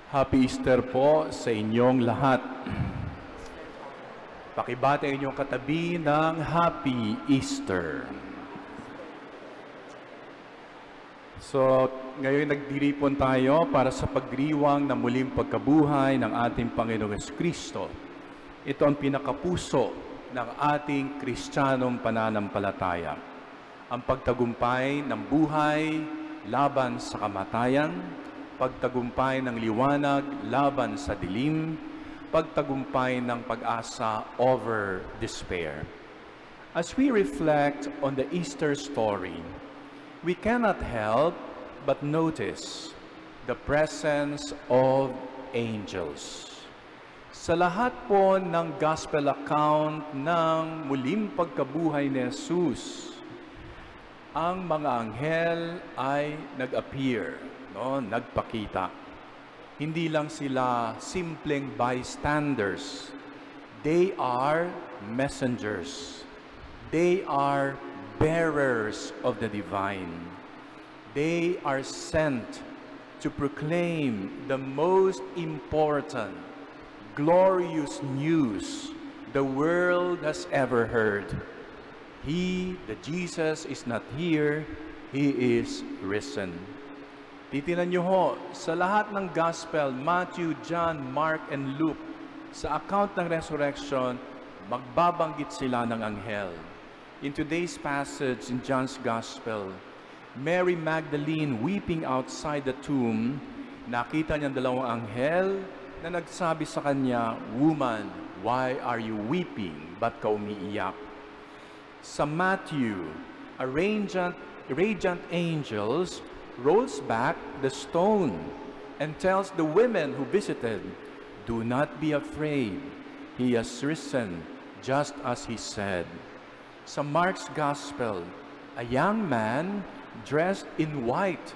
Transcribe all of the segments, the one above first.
Happy Easter po sa inyong lahat. Pakibati ang inyong katabi ng Happy Easter. So, ngayon nagdiripon tayo para sa pagdiriwang ng muling pagkabuhay ng ating Panginoong Kristo. Ito ang pinakapuso ng ating Kristiyanong pananampalataya. Ang pagtagumpay ng buhay laban sa kamatayan, pagtagumpay ng liwanag laban sa dilim, pagtagumpay ng pag-asa over despair. As we reflect on the Easter story, we cannot help but notice the presence of angels. Sa lahat po ng gospel account ng muling pagkabuhay ni Jesus, ang mga anghel ay nag-appear, nagpakita. Hindi lang sila simpleng bystanders. They are messengers. They are bearers of the divine. They are sent to proclaim the most important, glorious news the world has ever heard. The Jesus is not here, He is risen. Titinan niyo ho, sa lahat ng Gospel, Matthew, John, Mark, and Luke, sa account ng resurrection, magbabanggit sila ng anghel. In today's passage in John's Gospel, Mary Magdalene weeping outside the tomb, nakita niya dalawang anghel na nagsabi sa kanya, "Woman, why are you weeping? Ba't ka umiiyak?" Sa Matthew, a radiant angels rolls back the stone and tells the women who visited, "Do not be afraid. He has risen, just as He said." Sa Mark's Gospel, a young man dressed in white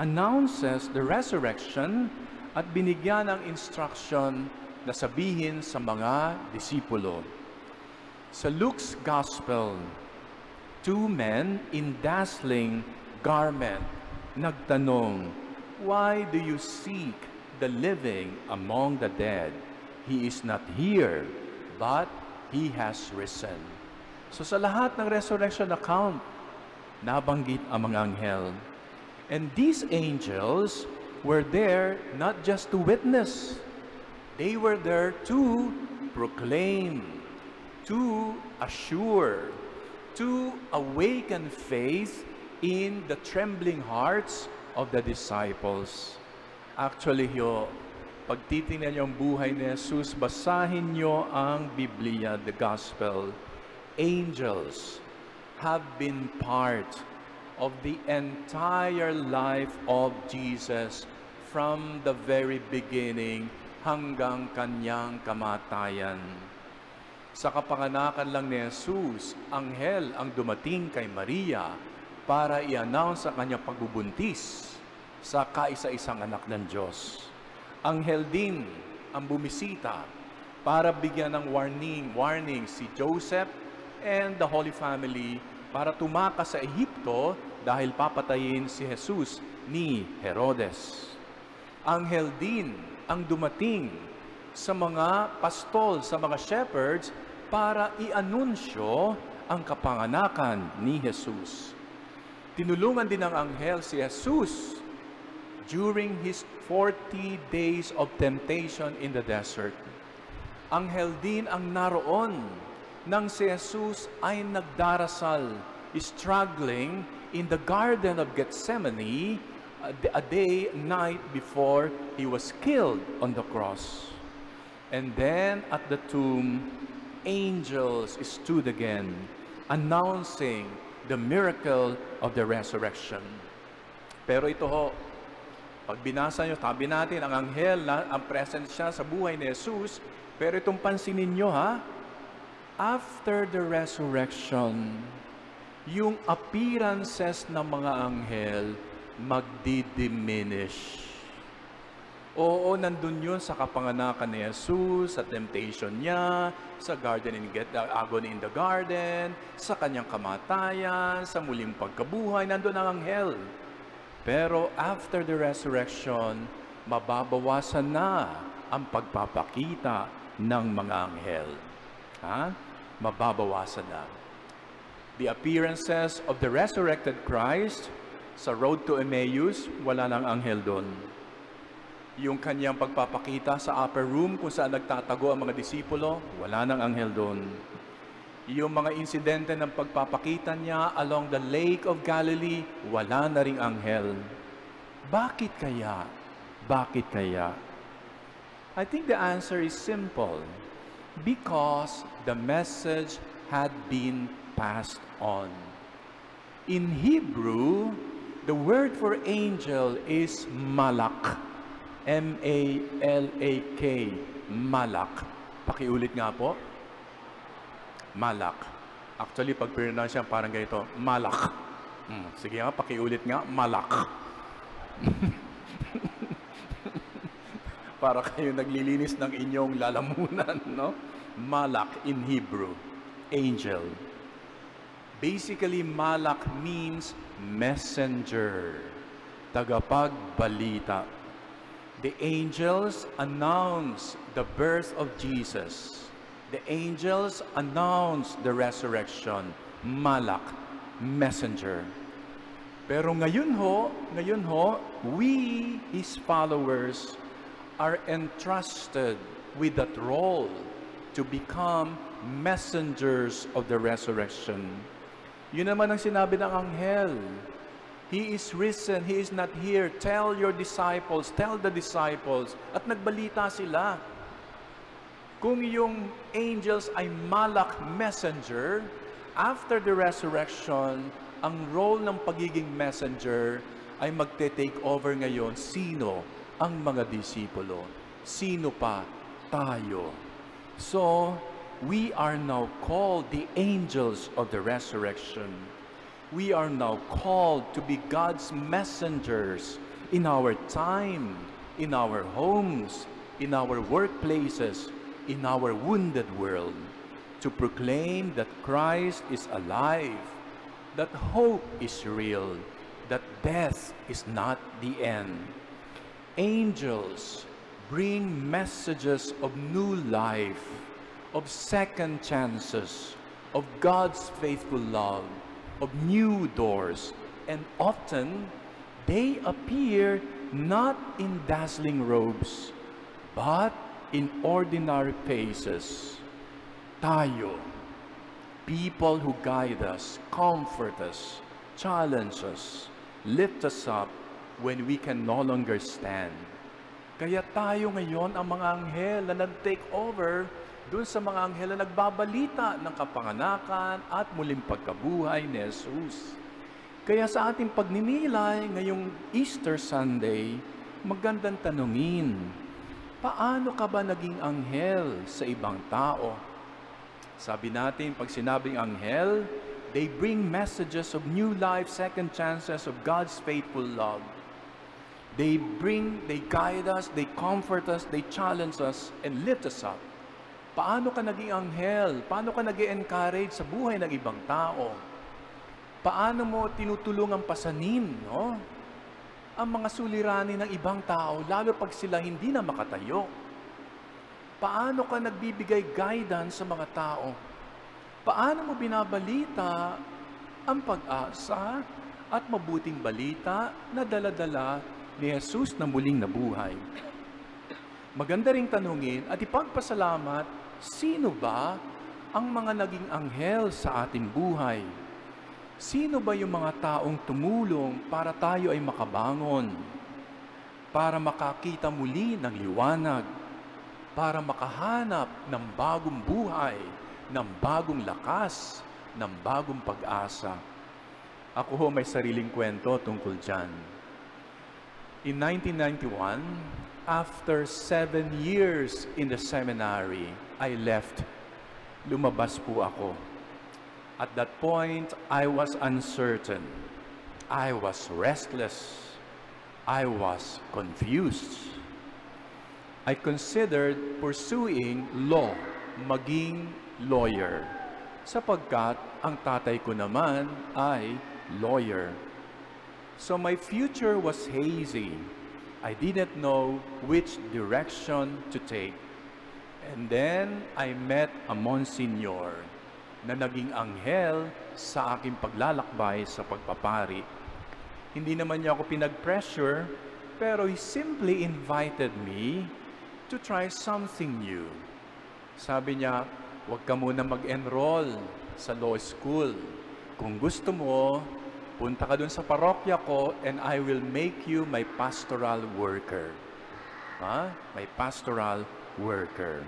announces the resurrection at binigyan ng instruction na sabihin sa mga disipulo. Sa Luke's Gospel, two men in dazzling garment nagtanong, "Why do you seek the living among the dead? He is not here, but He has risen." So sa lahat ng resurrection account, nabanggit ang mga anghel. And these angels were there not just to witness. They were there to proclaim, to assure, to awaken faith in the trembling hearts of the disciples. Actually, pag titingnan niyo ang buhay ni Jesus, basahin niyo ang Biblia, the Gospel. Angels have been part of the entire life of Jesus from the very beginning hanggang kanyang kamatayan. Sa kapanganakan lang ni Jesus, anghel ang dumating kay Maria para i-announce sa kanyang pagbubuntis sa kaisa-isang anak ng Diyos. Anghel din ang bumisita para bigyan ng warning si Joseph and the Holy Family para tumakas sa Ehipto dahil papatayin si Jesus ni Herodes. Anghel din ang dumating sa mga pastol, sa mga shepherds para i-anunsyo ang kapanganakan ni Jesus. Tinulungan din ng anghel si Jesus during His 40 days of temptation in the desert. Anghel din ang naroon nang si Jesus ay nagdarasal, struggling in the Garden of Gethsemane a night before He was killed on the cross. And then at the tomb, angels stood again, announcing the miracle of the resurrection. Pero ito ho, pag binasa nyo, tabi natin, ang anghel, ang presence siya sa buhay ni Jesus, pero itong pansinin nyo after the resurrection, yung appearances ng mga anghel magdi-diminish. Oo, nandun yun sa kapanganakan ni Jesus, sa temptation niya, sa agony in the garden, sa kanyang kamatayan, sa muling pagkabuhay, nandun ang anghel. Pero after the resurrection, Mababawasan na ang pagpapakita ng mga anghel. Mababawasan na. The appearances of the resurrected Christ sa road to Emmaus, wala nang anghel doon. Yung kanyang pagpapakita sa upper room kung saan nagtatago ang mga disipulo, wala nang anghel doon. Yung mga insidente ng pagpapakita niya along the Lake of Galilee, wala na ring anghel. Bakit kaya? Bakit kaya? I think the answer is simple. Because the message had been passed on. In Hebrew, the word for angel is malak. M-A-L-A-K. Malak. Pakiulit nga po. Malak. Actually, pag pronounce yan, parang ganito. Malak. Sige nga, pakiulit nga. Malak. Para kayo naglilinis ng inyong lalamunan, no? Malak in Hebrew. Angel. Basically, malak means messenger. Tagapagbalita. The angels announce the birth of Jesus. The angels announce the resurrection. Malak, messenger. Pero ngayon ho, we, His followers, are entrusted with that role to become messengers of the resurrection. Yun naman ang sinabi ng anghel. He is risen, He is not here. Tell your disciples, tell the disciples. At nagbalita sila. Kung yung angels ay malak messenger, after the resurrection, ang role ng pagiging messenger ay magte-take over ngayon. Sino? Ang mga disipulo. Sino pa? Tayo. So, we are now called the angels of the resurrection. We are now called to be God's messengers in our time, in our homes, in our workplaces, in our wounded world, to proclaim that Christ is alive, that hope is real, that death is not the end. Angels bring messages of new life, of second chances, of God's faithful love, of new doors, and often they appear not in dazzling robes, but in ordinary faces. Tayo, people who guide us, comfort us, challenge us, lift us up when we can no longer stand. Kaya tayo ngayon ang mga anghel na nag-take over dun sa mga anghel na nagbabalita ng kapanganakan at muling pagkabuhay ni Jesus. Kaya sa ating pagninilay ngayong Easter Sunday, magandang tanungin, paano ka ba naging anghel sa ibang tao? Sabi natin, pag sinabing anghel, they bring messages of new life, second chances of God's faithful love. They guide us, they comfort us, they challenge us, and lift us up. Paano ka naging anghel? Paano ka nag-encourage sa buhay ng ibang tao? Paano mo tinutulungang pasanin, no? Ang mga suliranin ng ibang tao, lalo pag sila hindi na makatayo? Paano ka nagbibigay guidance sa mga tao? Paano mo binabalita ang pag-asa at mabuting balita na dala-dala ni Jesus na muling nabuhay? Maganda ring tanungin at ipagpasalamat, sino ba ang mga naging anghel sa ating buhay? Sino ba yung mga taong tumulong para tayo ay makabangon? Para makakita muli ng liwanag? Para makahanap ng bagong buhay, ng bagong lakas, ng bagong pag-asa? Ako ho may sariling kwento tungkol dyan. In 1991, after 7 years in the seminary, I left. Lumabas po ako. At that point, I was uncertain. I was restless. I was confused. I considered pursuing law, maging lawyer, sapagkat ang tatay ko naman ay lawyer. So my future was hazy. I didn't know which direction to take. And then I met a Monsignor na naging anghel sa aking paglalakbay sa pagpapari. Hindi naman niya ako pinag-pressure, pero he simply invited me to try something new. Sabi niya, huwag ka muna mag-enroll sa law school. Kung gusto mo, punta ka dun sa parokya ko and I will make you my pastoral worker. My pastoral worker.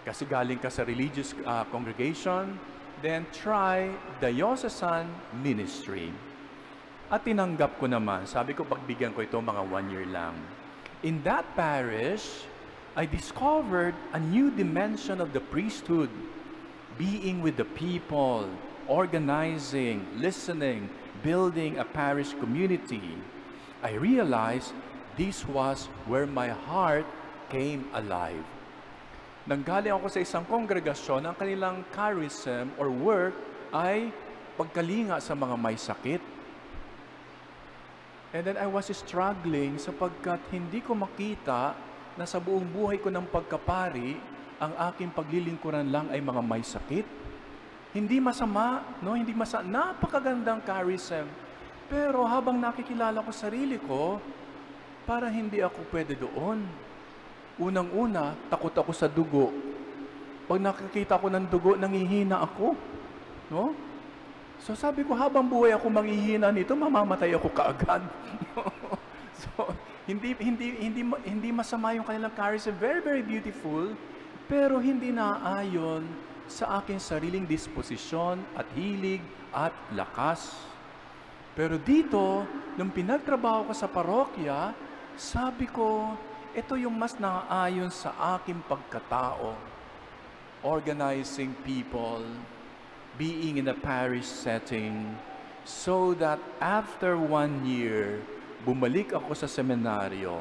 Kasi galing ka sa religious congregation, then try diocesan ministry. At tinanggap ko naman, sabi ko pagbigyan ko ito mga 1 year lang. In that parish, I discovered a new dimension of the priesthood, being with the people, organizing, listening, building a parish community. I realized this was where my heart came alive. Nanggaling ako sa isang kongregasyon, ang kanilang charism or work ay pagkalinga sa mga may sakit. And then I was struggling sapagkat hindi ko makita na sa buong buhay ko ng pagkapari, ang aking paglilingkuran lang ay mga may sakit. Hindi masama, no? Hindi masama. Napakagandang charism. Pero habang nakikilala ko sarili ko, para hindi ako pwede doon. Unang-una, takot ako sa dugo. Pag nakikita ko ng dugo, nangihina ako. No? So sabi ko, habang buhay ako manghihina nito, mamamatay ako kaagad. So, hindi masama yung kanilang charism. Very, very beautiful. Pero hindi naayon sa aking sariling disposisyon at hilig at lakas. Pero dito, nung pinagtrabaho ko sa parokya, sabi ko, ito yung mas naayon sa aking pagkatao. Organizing people, being in a parish setting, so that after 1 year, bumalik ako sa seminaryo,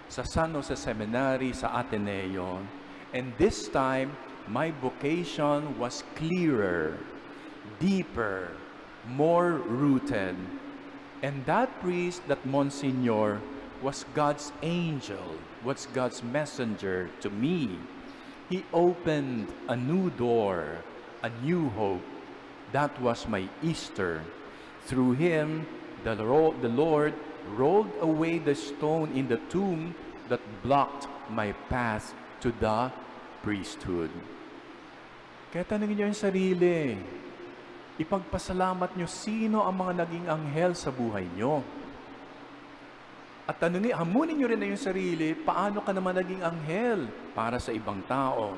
sa San Jose Seminary, sa Ateneo. And this time, my vocation was clearer, deeper, more rooted. And that priest, that Monsignor, was God's angel, was God's messenger to me. He opened a new door, a new hope. That was my Easter. Through him, the Lord rolled away the stone in the tomb that blocked my path to the priesthood. Kaya tanungin niyo yung sarili. Ipagpasalamat niyo sino ang mga naging anghel sa buhay niyo. At hamunin niyo rin na yung sarili, paano ka naman naging anghel para sa ibang tao.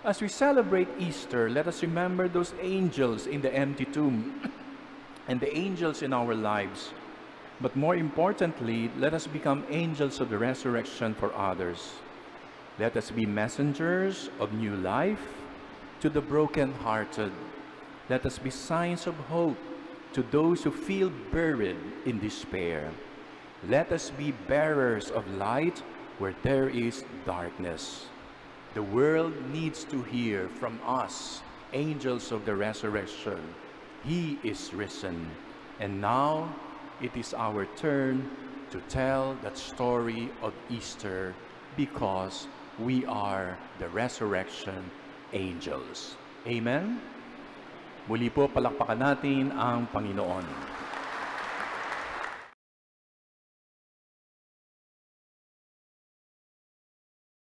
As we celebrate Easter, let us remember those angels in the empty tomb and the angels in our lives. But more importantly, let us become angels of the resurrection for others. Let us be messengers of new life to the brokenhearted. Let us be signs of hope to those who feel buried in despair. Let us be bearers of light where there is darkness. The world needs to hear from us, angels of the resurrection. He is risen. And now, it is our turn to tell that story of Easter because we are the resurrection angels. Amen? Muli po, palakpakan natin ang Panginoon.